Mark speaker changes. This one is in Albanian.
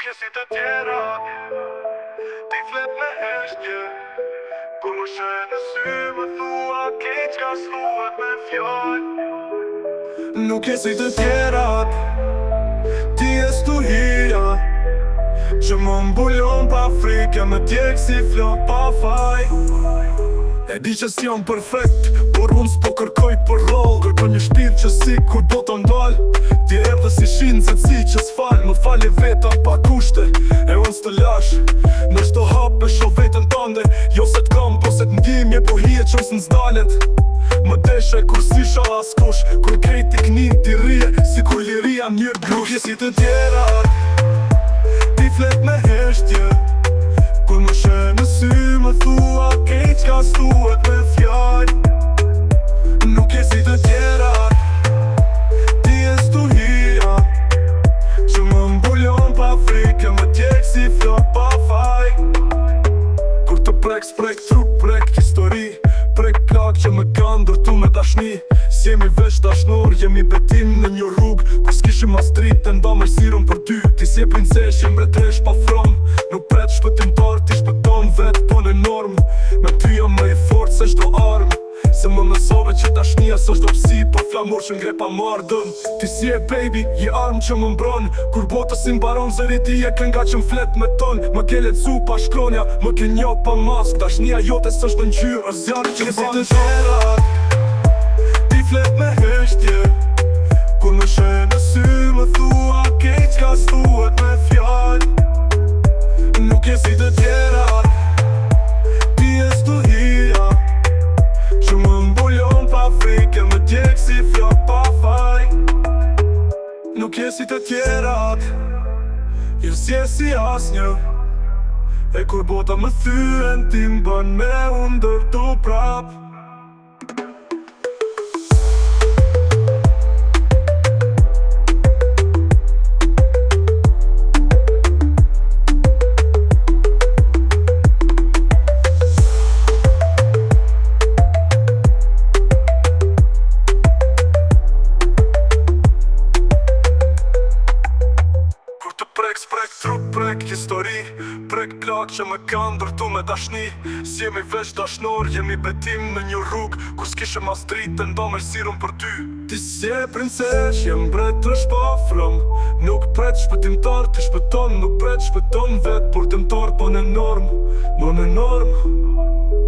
Speaker 1: Nuk je si të tjera, ti flet me heshtje. Kur më shë në sy më thua keq ka s'thuhet me fjall. Nuk je si të tjera, ti e stuhia që më mbulon pa frikë, më tjek si flok pa faj. E di që s'jam perfekt, por unë s'po kërkoj për rol. Kërkoj një shpirt që si kur do të ndal. Ti erdhe si shinë si që s'fal. Më fali vetëm pa kushte, e unë s'të lash. Në shto hap e sho vetën tënde. Jo se t'kam, po se t'ndimje, po hije që s'në zdalet. Më deshe kur si sha askush, kur krejt i knin t'i rije, si kur liria një grush. Nuk je si të tjera, ti flet me heshtje. Kur më shë në sy më thua keq ka s'thuhet me fjall. Nuk je si të tjera, ti e stuhia që më mbulon pa frikë, më tjek si flok pa faj. Kur të prek s'prek trup, prek histori, prek plak që më kanë ndërtu me dashni. Si jemi veç dashnor, jemi betim në një rrug, kur s'kishim as dritë të nda mërsirën për ty. Ti si e princesh, jem mbretresh pa from. Nuk pret shpëtimtar, ti shpëton vet po në norm. Me ty jam më i fort se çdo armë, se më mësove që dashnia s'është dopsi, po flamur që ngre pa mardëm. Ti si e baby, je armë që më mbron. Kur bota si mbaron, zëri ti e klenga që m'flet me ton. Më ke lecu pa shkronja, më ke njo pa mask. Dashnia jote s'është në ngjyrë, është zjarë që m'ban të tjerat. Ti flet me heshtje, kur më shë në sy më thua keq ka s'thuhet me fjall. Nuk je si të tjerat, ti e stuhia që më mbulon pa frikë, më tjek si flok pa faj. Nuk je si të tjerat, jo s'je si asnjë. E kur bota më thyen, ti m'bën me unë ndërtu prap. Prek trup, prek histori, prek plak që më kanë ndërtu me dashni. Si jemi veç dashnor, jemi betim në një rrug, kur s'kishim as dritë të nda mërsirën për ty. Ti si e princesh, jem mbretresh pa from. Nuk pret shpëtimtar, ti shpëton. Nuk pret shpëton vet, por dëmtar po në norm. Mo në norm.